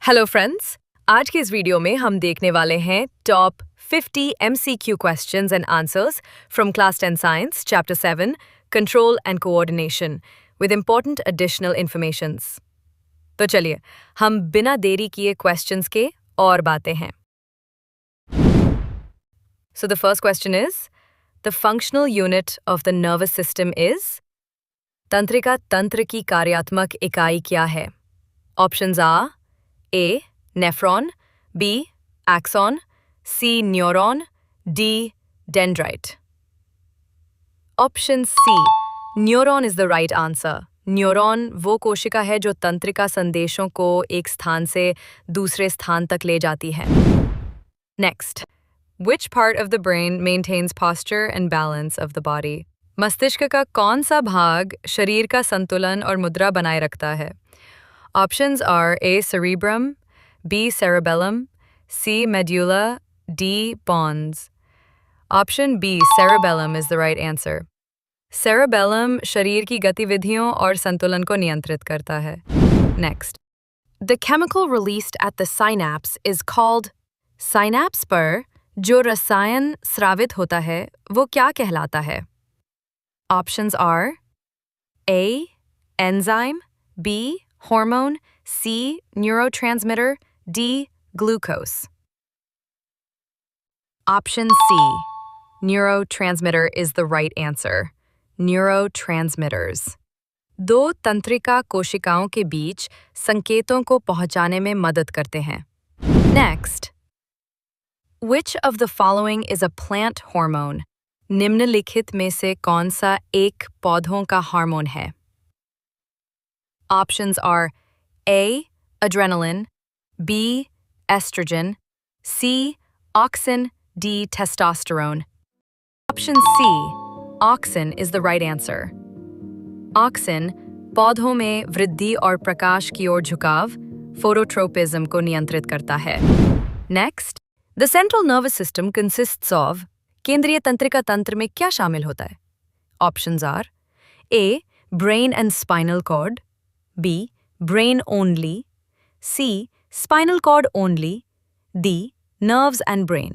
Hello friends, आज के इस वीडियो में हम देखने वाले हैं top 50 MCQ questions and answers from class 10 science chapter 7 control and coordination with important additional informations. तो चलिए हम बिना देरी किए क्वेश्चंस के और बातें हैं। So the first question is the functional unit of the nervous system is. तंत्रिका तंत्र की कार्यात्मक इकाई क्या है? Options are A. Nephron, B. Axon, C. Neuron, D. Dendrite. Option C. Neuron is the right answer. Neuron वो कोशिका है जो तंत्रिका संदेशों को एक स्थान से दूसरे स्थान तक ले जाती है। Next. Which part of the brain maintains posture and balance of the body? मस्तिष्क का कौन सा भाग शरीर का संतुलन और मुद्रा बनाए रखता है? Options are A. Cerebrum, B. Cerebellum, C. Medulla, D. Pons. Option B. Cerebellum is the right answer. Cerebellum शरीर की गतिविधियों और संतुलन को नियंत्रित करता है। Next. The chemical released at the synapse is called. Synapse पर जो रसायन स्रावित होता है वो क्या कहलाता है? Options are A. Enzyme, B. Hormone, C. Neurotransmitter, D. Glucose. Option C. Neurotransmitter is the right answer. Neurotransmitters. दो तंत्रिका कोशिकाओं के बीच संकेतों को पहुंचाने में मदद करते हैं। Next. Which of the following is a plant hormone? निम्नलिखित में से कौन सा एक पौधों का हार्मोन है? Options are A. Adrenaline, B. Estrogen, C. Auxin, D. Testosterone. Option C. Auxin is the right answer. Auxin पौधों में वृद्धि और प्रकाश की ओर झुकाव फोटोट्रोपिज्म को नियंत्रित करता है। Next. The central nervous system consists of. केंद्रीय तंत्रिका तंत्र में क्या शामिल होता है? Options are A. Brain and spinal cord, B. Brain only, C. Spinal cord only, D. Nerves and brain.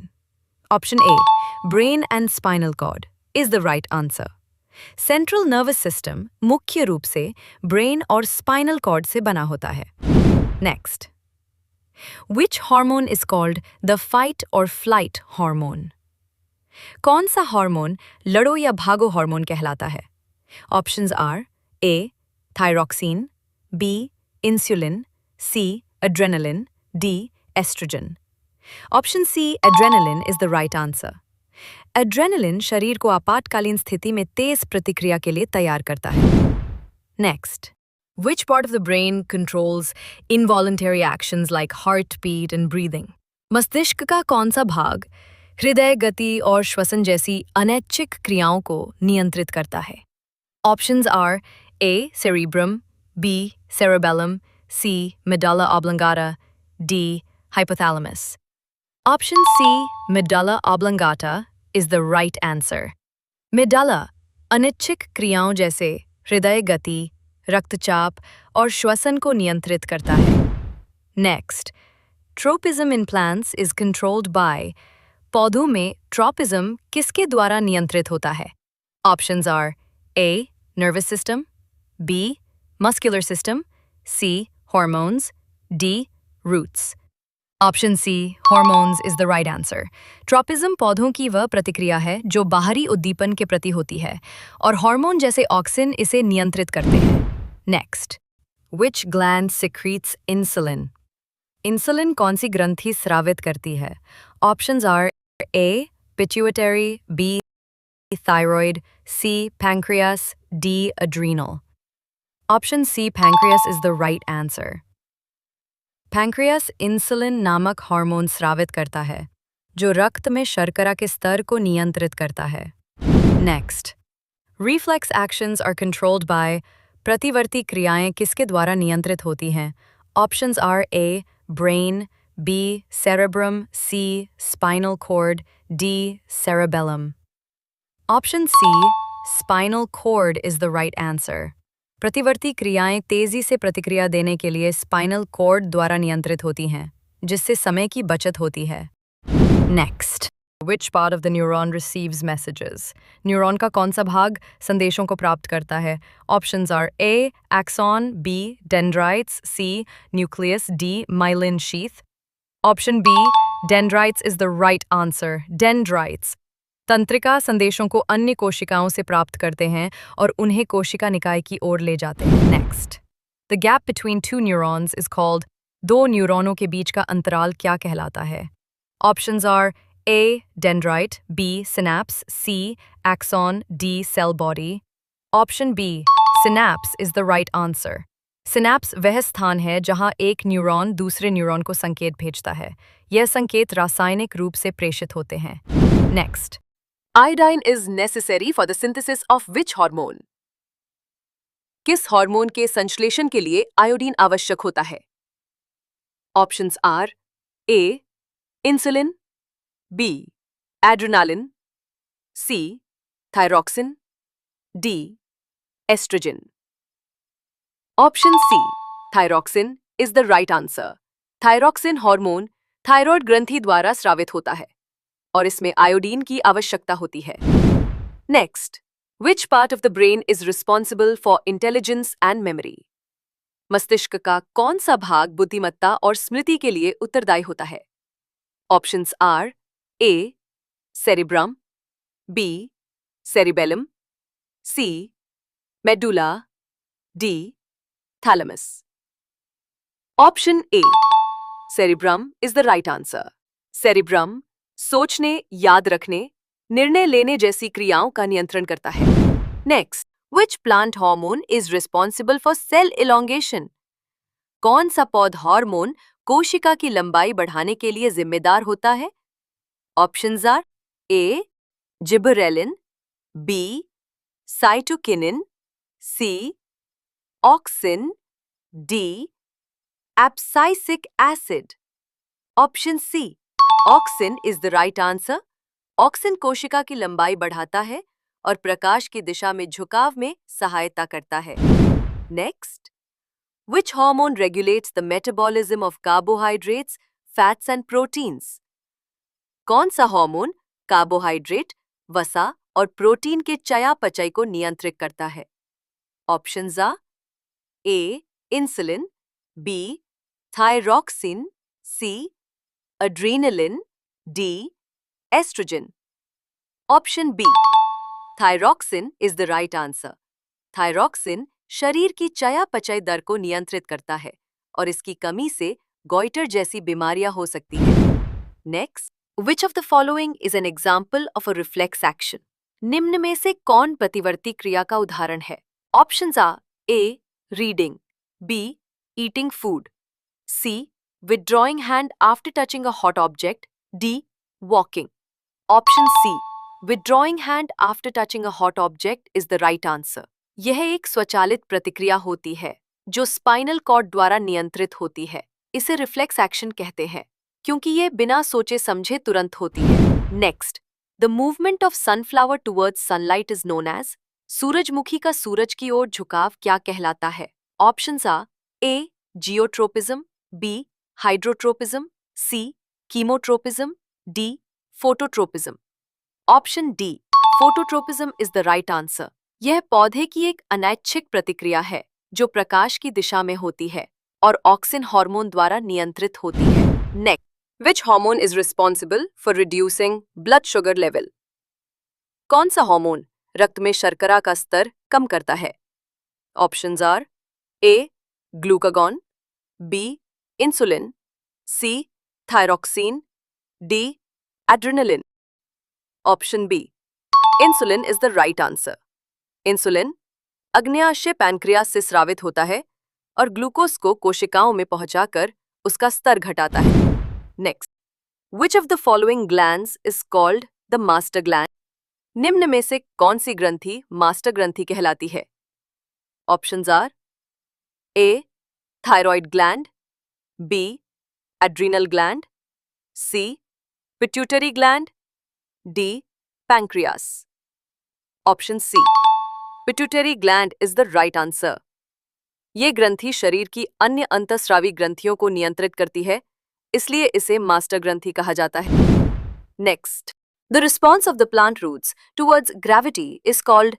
Option A. Brain and spinal cord is the right answer. Central nervous system मुख्य रूप से brain और spinal cord से बना होता है। Next. Which hormone is called the fight or flight hormone? कौन सा हार्मोन लड़ो या भागो हार्मोन कहलाता है? Options are A. Thyroxine, B. Insulin, C. Adrenaline, D. Estrogen. Option C. Adrenaline is the right answer. Adrenaline शरीर को आपातकालीन स्थिति में तेज प्रतिक्रिया के लिए तैयार करता है। Next. Which part of the brain controls involuntary actions like heartbeat and breathing? मस्तिष्क का कौन सा भाग हृदय गति और श्वसन जैसी अनैच्छिक क्रियाओं को नियंत्रित करता है? Options are A. Cerebrum, B. Cerebellum, C. Medulla oblongata, D. Hypothalamus. Option C. Medulla oblongata is the right answer. Medulla अनिच्छिक क्रियाओं जैसे हृदय गति, रक्तचाप और श्वसन को नियंत्रित करता है। Next. Tropism in plants is controlled by. पौधों में tropism किसके द्वारा नियंत्रित होता है? Options are A. Nervous system, B. Muscular system, C. Hormones, D. Roots. Option C. Hormones is the right answer. Tropism पौधों की वह प्रतिक्रिया है जो बाहरी उद्दीपन के प्रति होती है और हार्मोन जैसे ऑक्सिन इसे नियंत्रित करते हैं। Next. Which gland secretes insulin? Insulin कौन सी ग्रंथि स्रावित करती है? Options are A. Pituitary, B. Thyroid, C. Pancreas, D. Adrenal. Option C. Pancreas is the right answer. Pancreas insulin नामक हार्मोन स्रावित करता है जो रक्त में शर्करा के स्तर को नियंत्रित करता है। Next. Reflex actions are controlled by. प्रतिवर्ती क्रियाएं किसके द्वारा नियंत्रित होती हैं? Options are A. Brain, B. Cerebrum, C. Spinal cord, D. Cerebellum. Option C. Spinal cord is the right answer. प्रतिवर्ती क्रियाएं तेजी से प्रतिक्रिया देने के लिए स्पाइनल कॉर्ड द्वारा नियंत्रित होती हैं, जिससे समय की बचत होती है। Next, which part of the neuron receives messages? Neuron का कौन सा भाग संदेशों को प्राप्त करता है? Options are A axon, B dendrites, C nucleus, D myelin sheath. Option B dendrites is the right answer. Dendrites तंत्रिका संदेशों को अन्य कोशिकाओं से प्राप्त करते हैं और उन्हें कोशिका निकाय की ओर ले जाते हैं। Next, the gap between two neurons is called. दो न्यूरॉनों के बीच का अंतराल क्या कहलाता है? Options are A dendrite, B synapse, C axon, D cell body. Option B synapse is the right answer. Synapse वह स्थान है जहां एक न्यूरॉन दूसरे न्यूरॉन को संकेत भेजता है। यह संकेत रासायनिक रूप से प्रेषित होते हैं। Next, Iodine is necessary for the synthesis of which hormone? किस हार्मोन के संश्लेषण के लिए आयोडीन आवश्यक होता है? Options are A insulin, B adrenaline, C thyroxine, D oestrogen. Option C thyroxine is the right answer. Thyroxine hormone thyroid ग्रंथि द्वारा स्रावित होता है और इसमें आयोडीन की आवश्यकता होती है। Next, which part of the brain is responsible for intelligence and memory? मस्तिष्क का कौन सा भाग बुद्धिमत्ता और स्मृति के लिए उत्तरदायी होता है? Options are A cerebrum, B cerebellum, C medulla, D thalamus. Option A cerebrum is the right answer. Cerebrum सोचने, याद रखने, निर्णय लेने जैसी क्रियाओं का नियंत्रण करता है। Next, which plant hormone is responsible for sale elongation? कौन सा पौध हार्मोन कोशिका की लंबाई बढ़ाने के लिए जिम्मेदार होता है? Options are A gibberellin, B cytokinin, C auxin, D abscisic acid. Option C auxin is the right answer. Auxin कोशिका की लंबाई बढ़ाता है और प्रकाश की दिशा में झुकाव में सहायता करता है। Next, which hormone regulates the metabolism of carbohydrates, fats and proteins? कौन सा हार्मोन कार्बोहाइड्रेट, वसा और प्रोटीन के चयापचय को नियंत्रित करता है? Options are A insulin, B thyroxine, C adrenaline, D estrogen. Option B thyroxine is the right answer. Thyroxine शरीर की चयापचय दर को नियंत्रित करता है और इसकी कमी से गॉइटर जैसी बीमारियां हो सकती हैं। Next, which of the following is an example of a reflex action? निम्न में से कौन प्रतिवर्ती क्रिया का उदाहरण है? Options are A reading, B eating food, C withdrawing hand after touching a hot object, D walking. Option C withdrawing hand after touching a hot object is the right answer. यह एक स्वचालित प्रतिक्रिया होती है जो स्पाइनल कॉर्ड द्वारा नियंत्रित होती है। इसे रिफ्लेक्स एक्शन कहते हैं क्योंकि ये बिना सोचे समझे तुरंत होती है। Next, the movement of sunflower towards sunlight is known as. सूरजमुखी का सूरज की ओर झुकाव क्या कहलाता है? Options are A geotropism, B hydrotropism, C chemotropism, D phototropism. Option D phototropism is the right answer. यह पौधे की एक अनैच्छिक प्रतिक्रिया है जो प्रकाश की दिशा में होती है और ऑक्सिन हार्मोन द्वारा नियंत्रित होती है। Next, which hormone is responsible for reducing blood sugar level? कौन सा हार्मोन रक्त में शर्करा का स्तर कम करता है? Options are A glucagon, B insulin, C thyroxine, D adrenaline. Option B insulin is the right answer. Insulin अग्न्याशय पैनक्रियास से स्रावित होता है और ग्लूकोज को कोशिकाओं में पहुंचाकर उसका स्तर घटाता है। Next, which of the following glands is called the master gland? निम्न में से कौन सी ग्रंथि मास्टर ग्रंथि कहलाती है? Options are A thyroid gland, B adrenal gland, C pituitary gland, D pancreas. Option C pituitary gland is the right answer. ये ग्रंथि शरीर की अन्य अंतःस्रावी ग्रंथियों को नियंत्रित करती है, इसलिए इसे मास्टर ग्रंथि कहा जाता है। Next, the response of the plant roots towards gravity is called.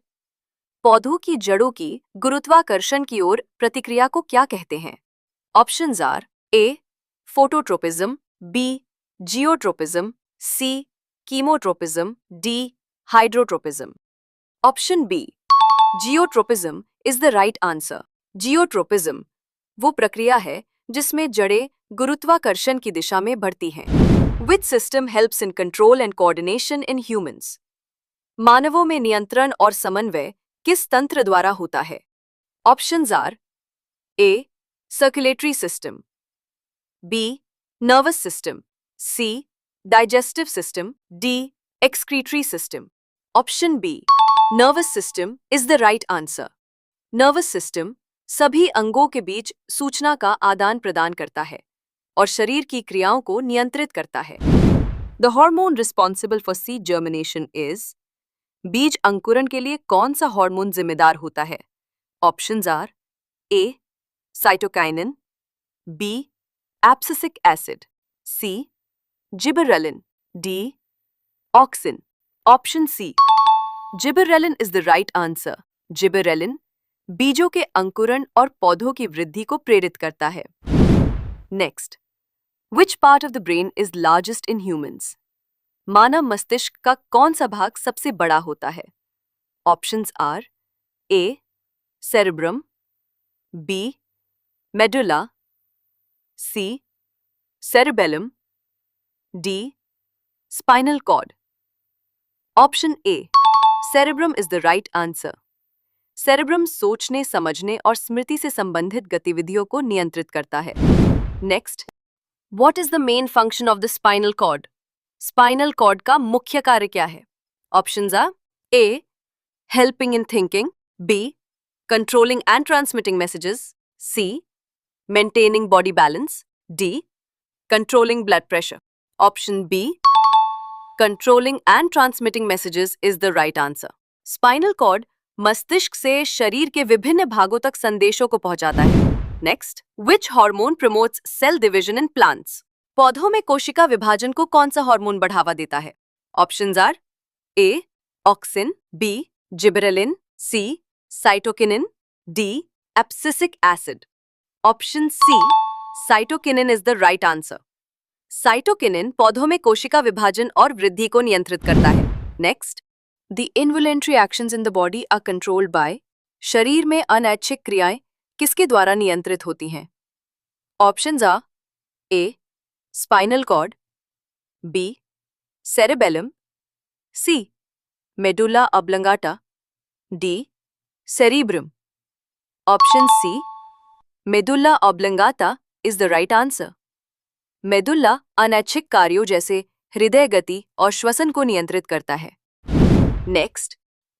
पौधों की जड़ों की गुरुत्वाकर्षण की ओर प्रतिक्रिया को क्या कहते हैं? Options are A phototropism, B geotropism, C chemotropism, D hydrotropism. Option B geotropism is the right answer. Geotropism वो प्रक्रिया है जिसमें जड़ें गुरुत्वाकर्षण की दिशा में बढ़ती हैं। Which system helps in control and coordination in humans? मानवों में नियंत्रण और समन्वय किस तंत्र द्वारा होता है? Options are A circulatory system, B nervous system, C digestive system, D excretory system. Option B nervous system is the right answer. Nervous system सभी अंगों के बीच सूचना का आदान प्रदान करता है और शरीर की क्रियाओं को नियंत्रित करता है। The hormone responsible for seed germination is. बीज अंकुरण के लिए कौन सा हार्मोन जिम्मेदार होता है? Options are A cytokinin, B abscisic acid, C gibberellin, D auxin. Option C gibberellin is the right answer. Gibberellin बीजों के अंकुरण और पौधों की वृद्धि को प्रेरित करता है। Next, which part of the brain is largest in humans? मानव मस्तिष्क का कौन सा भाग सबसे बड़ा होता है? Options are A cerebrum, B medulla, C cerebellum, D spinal cord. Option A cerebrum is the right answer. Cerebrum सोचने, समझने और स्मृति से संबंधित गतिविधियों को नियंत्रित करता है। Next, what is the main function of the spinal cord? Spinal cord का मुख्य कार्य क्या है? Options are A helping in thinking, B controlling and transmitting messages, C maintaining body balance, D controlling blood pressure. Option B controlling and transmitting messages is the right answer. Spinal cord मस्तिष्क से शरीर के विभिन्न भागों तक संदेशों को पहुंचाता है। Next, which hormone promotes cell division in plants? पौधों में कोशिका विभाजन को कौन सा हार्मोन बढ़ावा देता है? Options are A auxin, B gibberellin, C cytokinin, D abscisic acid. Option C cytokinin is the right answer. Cytokinin पौधों में कोशिका विभाजन और वृद्धि को नियंत्रित करता है। Next, the involuntary actions in the body are controlled by. शरीर में अनैच्छिक क्रियाएं किसके द्वारा नियंत्रित होती हैं? Options are A spinal cord, B cerebellum, C medulla oblongata, D cerebrum. Option C medulla oblongata is the right answer. Medulla अनैच्छिक कार्यों जैसे हृदय गति और श्वसन को नियंत्रित करता है। Next,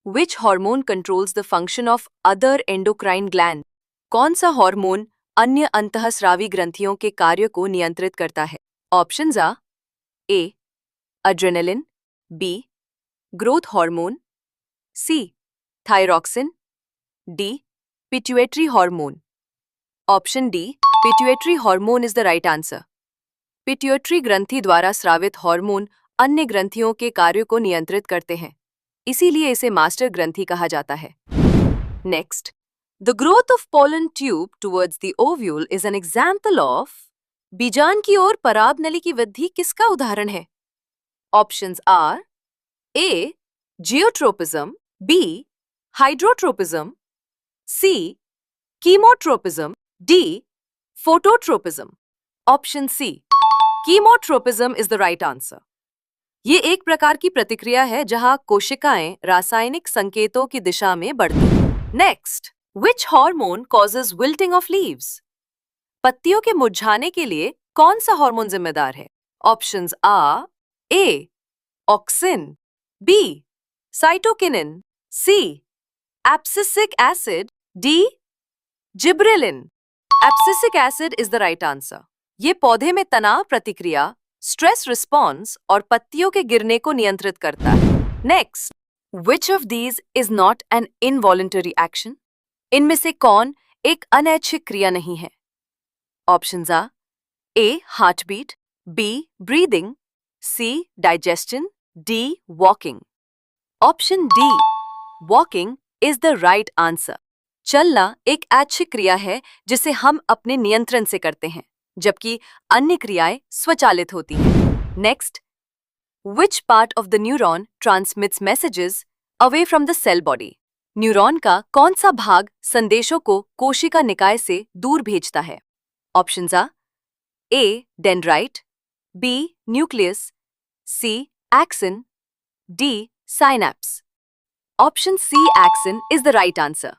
which hormone controls the function of other endocrine gland? कौन सा हार्मोन अन्य अंतःस्रावी ग्रंथियों के कार्य को नियंत्रित करता है? Options are A adrenaline, B growth hormone, C thyroxine, D pituitary hormone. Option D pituitary hormone is the right answer. Pituitary ग्रंथि द्वारा स्रावित हार्मोन अन्य ग्रंथियों के कार्यों को नियंत्रित करते हैं, इसीलिए इसे मास्टर ग्रंथि कहा जाता है। Next, the growth of pollen tube towards the ovule is an example of. बीजान की ओर पराग नली की वृद्धि किसका उदाहरण है? Options are A geotropism, B hydrotropism, C chemotropism, D phototropism. Option C chemotropism is the right answer. ये एक प्रकार की प्रतिक्रिया है जहां कोशिकाएं रासायनिक संकेतों की दिशा में बढ़ती हैं। Next, which hormone causes wilting of leaves? पत्तियों के मुरझाने के लिए कौन सा हार्मोन जिम्मेदार है? Options are A auxin, B cytokinin, C abscisic acid, D gibberellin. Abscisic acid is the right answer. ये पौधे में तनाव प्रतिक्रिया, स्ट्रेस रिस्पॉन्स और पत्तियों के गिरने को नियंत्रित करता है। Next, which of these is not an involuntary action? इनमें से कौन एक अनैच्छिक क्रिया नहीं है? Options are A heartbeat, B breathing, C digestion, D walking. Option D walking is the right answer. चलना एक ऐच्छिक क्रिया है जिसे हम अपने नियंत्रण से करते हैं, जबकि अन्य क्रियाएं स्वचालित होती हैं। Next, which part of the neuron transmits messages away from the cell body? Neuron का कौन सा भाग संदेशों को कोशिका निकाय से दूर भेजता है? Options are A dendrite, B nucleus, C axon, D synapse. Option C axon is the right answer.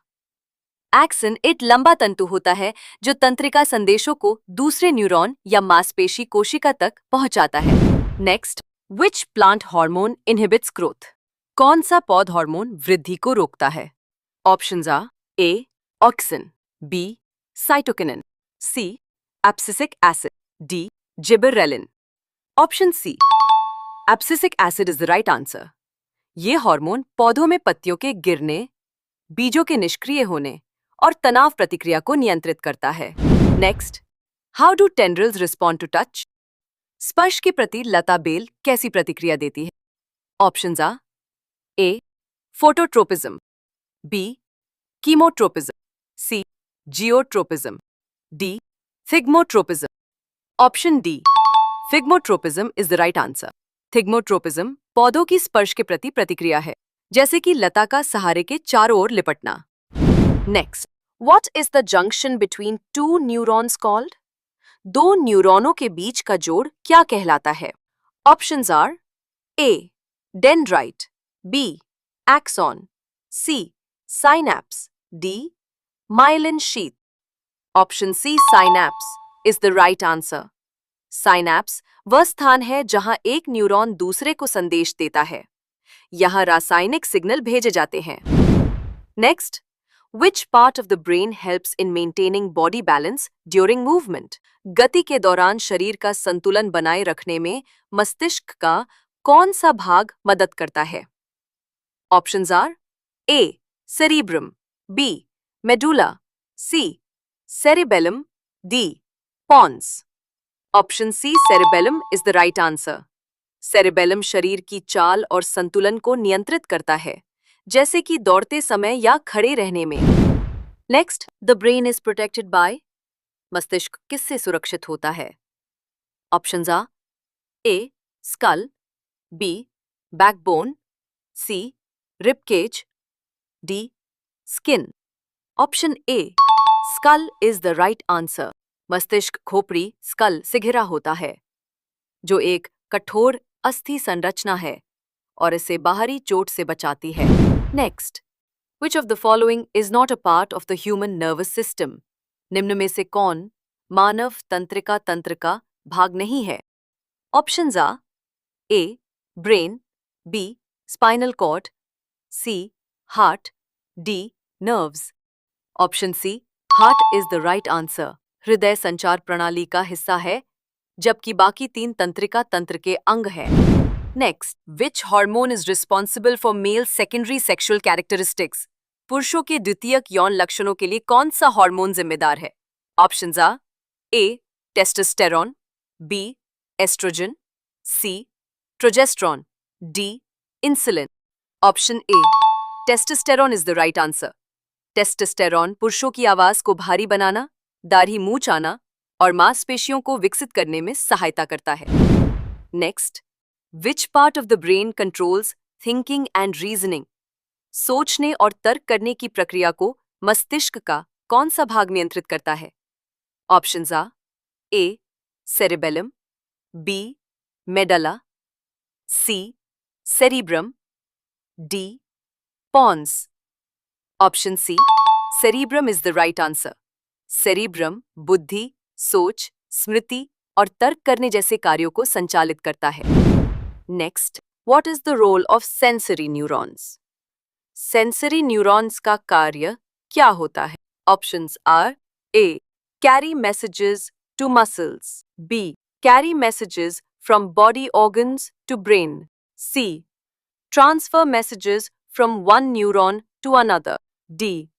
Axon एक लंबा तंतु होता है जो तंत्रिका संदेशों को दूसरे न्यूरॉन या मांसपेशी कोशिका तक पहुंचाता है। Next, which plant hormone inhibits growth? कौन सा पौध हार्मोन वृद्धि को रोकता है? Options are A auxin, B cytokinin, C abscisic acid, D gibberellin. Option C abscisic acid is the right answer. ये हार्मोन पौधों में पत्तियों के गिरने, बीजों के निष्क्रिय होने और तनाव प्रतिक्रिया को नियंत्रित करता है। Next, how do tendrils respond to touch? स्पर्श के प्रति लता बेल कैसी प्रतिक्रिया देती है? Options are A phototropism, B chemotropism, C geotropism, D thigmotropism. Option D thigmotropism is the right answer. Thigmotropism पौधों की स्पर्श के प्रति प्रतिक्रिया है, जैसे कि लता का सहारे के चारों ओर लिपटना। Next, what is the junction between two neurons called? दो न्यूरॉनों के बीच का जोड़ क्या कहलाता है? Options are A dendrite, B axon, C synapse, D myelin sheath. Option C synapse is the right answer. Synapse वह स्थान है जहां एक न्यूरॉन दूसरे को संदेश देता है। यहां रासायनिक सिग्नल भेजे जाते हैं। Next, which part of the brain helps in maintaining body balance during movement? गति के दौरान शरीर का संतुलन बनाए रखने में मस्तिष्क का कौन सा भाग मदद करता है? Options are A cerebrum, B medulla, C cerebellum, D pons. Option C cerebellum is the right answer. Cerebellum शरीर की चाल और संतुलन को नियंत्रित करता है, जैसे कि दौड़ते समय या खड़े रहने में। Next, the brain is protected by? मस्तिष्क किससे सुरक्षित होता है? Options are A skull, B backbone, C rib cage, D skin. Option A skull is the right answer. मस्तिष्क खोपड़ी स्कल से घिरा होता है, जो एक कठोर अस्थि संरचना है और इसे बाहरी चोट से बचाती है। Next, which of the following is not a part of the human nervous system? निम्न में से कौन मानव तंत्रिका तंत्र का भाग नहीं है? Options are A brain, B spinal cord, C heart, D nerves. Option C heart is the right answer. हृदय संचार प्रणाली का हिस्सा है, जबकि बाकी तीन तंत्रिका तंत्र के अंग है। Next, which hormone is responsible for male secondary sexual characteristics? पुरुषों के द्वितीयक यौन लक्षणों के लिए कौन सा हार्मोन जिम्मेदार है? Options are A testosterone, B estrogen, C progesterone, D insulin. Option A testosterone is the right answer. Testosterone पुरुषों की आवाज को भारी बनाना, दाढ़ी मूंछ आना और मांसपेशियों को विकसित करने में सहायता करता है। Next, which part of the brain controls thinking and reasoning? सोचने और तर्क करने की प्रक्रिया को मस्तिष्क का कौन सा भाग नियंत्रित करता है? Options are A cerebellum, B medulla, C cerebrum, D pons. Option C cerebrum is the right answer. Cerebrum बुद्धि, सोच, स्मृति और तर्क करने जैसे कार्यों को संचालित करता है। Next, what is the role of sensory neurons? Sensory neurons का कार्य क्या होता है? Options are A carry messages to muscles, B carry messages from body organs to brain, C transfer messages from one neuron to another, D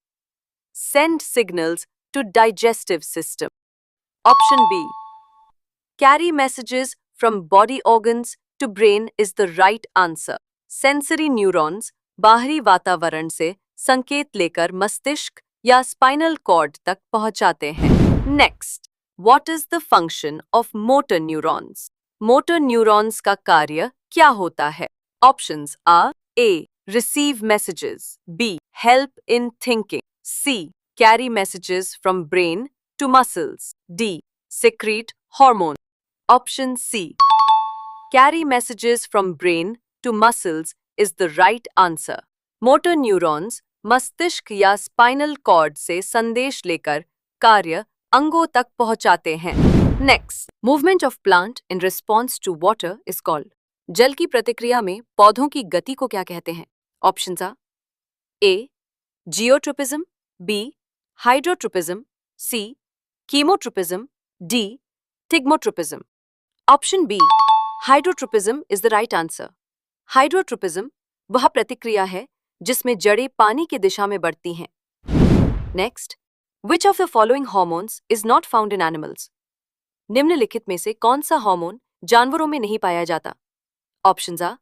send signals to digestive system. Option B. Carry messages from body organs to brain is the right answer. Sensory neurons बाहरी वातावरण से संकेत लेकर मस्तिष्क या spinal cord तक पहुंचाते हैं. Next, what is the function of motor neurons? Motor neurons का कार्य क्या होता है? Options are A. Receive messages. B. Help in thinking. C. Carry messages from brain to muscles. D. Secrete hormone. Option C. Carry messages from brain to muscles is the right answer. Motor neurons मस्तिष्क या spinal cord से संदेश लेकर कार्य अंगों तक पहुंचाते हैं. Next, movement of plant in response to water is called. जल की प्रतिक्रिया में पौधों की गति को क्या कहते हैं? Options are A. Geotropism. B. Hydrotropism. C. Chemotropism. D. Thigmotropism. Option B. Hydrotropism is the right answer. Hydrotropism वह प्रतिक्रिया है जिसमें जड़ें पानी की दिशा में बढ़ती हैं. Next, which of the following hormones is not found in animals? निम्नलिखित में से कौन सा हार्मोन जानवरों में नहीं पाया जाता? Options are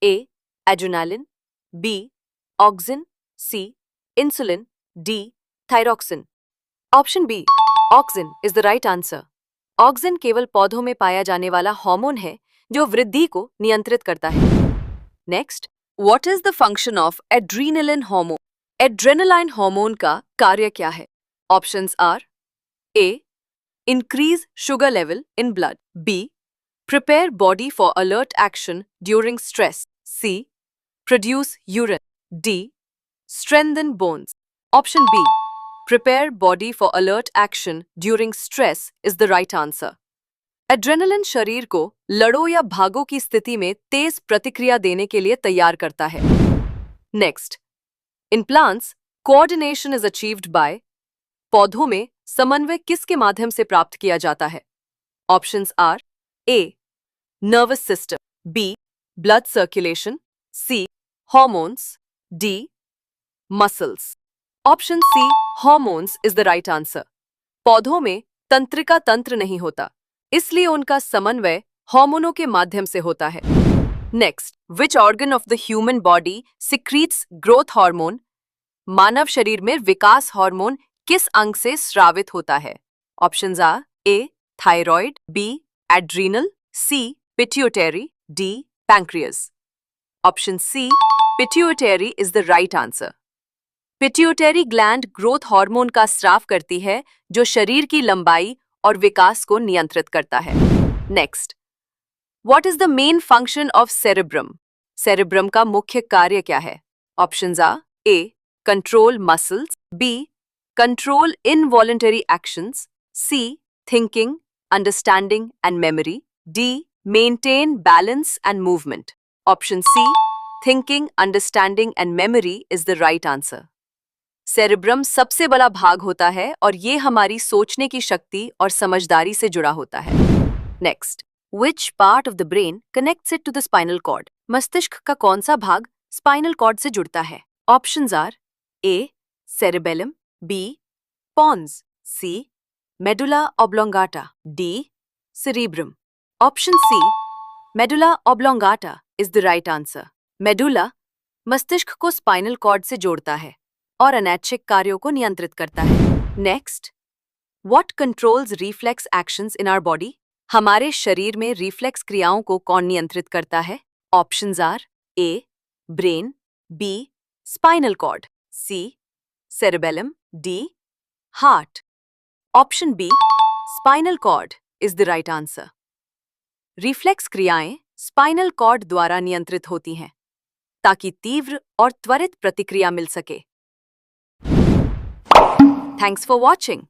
A. Adrenaline. B. Auxin. C. Insulin. D. Thyroxine. Option B. Auxin is the right answer. Auxin केवल पौधों में पाया जाने वाला हार्मोन है जो वृद्धि को नियंत्रित करता है. Next, what is the function of adrenaline hormone? Adrenaline hormone का कार्य क्या है? Options are A. Increase sugar level in blood. B. Prepare body for alert action during stress. C. Produce urine. D. Strengthen bones. Option B. Prepare body for alert action during stress is the right answer. Adrenaline शरीर को लड़ो या भागो की स्थिति में तेज प्रतिक्रिया देने के लिए तैयार करता है. Next, in plants coordination is achieved by. पौधों में समन्वय किसके माध्यम से प्राप्त किया जाता है? Options are A. Nervous system. B. Blood circulation. C. Hormones. D. Muscles. Option C. Hormones is the right answer. पौधों में तंत्रिका तंत्र नहीं होता, इसलिए उनका समन्वय हार्मोनों के माध्यम से होता है. Next, which organ of the human body secretes growth hormone? मानव शरीर में विकास हार्मोन किस अंग से स्रावित होता है? Options are A. Thyroid. B. Adrenal. C. Pituitary. D. Pancreas. Option C. Pituitary is the right answer. Pituitary gland growth hormone का स्राव करती है जो शरीर की लंबाई और विकास को नियंत्रित करता है. Next, what is the main function of cerebrum? Cerebrum का मुख्य कार्य क्या है? Options are A. Control muscles. B. Control involuntary actions. C. Thinking, understanding and memory. D. Maintain balance and movement. Option C. Thinking, understanding and memory is the right answer. Cerebrum सबसे बड़ा भाग होता है और ये हमारी सोचने की शक्ति और समझदारी से जुड़ा होता है. Next, which part of the brain connects it to the spinal cord? मस्तिष्क का कौन सा भाग स्पाइनल कॉर्ड से जुड़ता है? Options are A. Cerebellum. B. Pons. C. Medulla oblongata. D. Cerebrum. Option C. Medulla oblongata is the right answer. Medulla मस्तिष्क को स्पाइनल कॉर्ड से जोड़ता है और अनैच्छिक कार्यों को नियंत्रित करता है. Next, what controls reflex actions in our body? हमारे शरीर में रिफ्लेक्स क्रियाओं को कौन नियंत्रित करता है? Options are A. Brain. B. Spinal cord. C. Cerebellum. D. Heart. Option B. Spinal cord is the right answer. Reflex क्रियाएं स्पाइनल कॉर्ड द्वारा नियंत्रित होती हैं ताकि तीव्र और त्वरित प्रतिक्रिया मिल सके. Thanks for watching.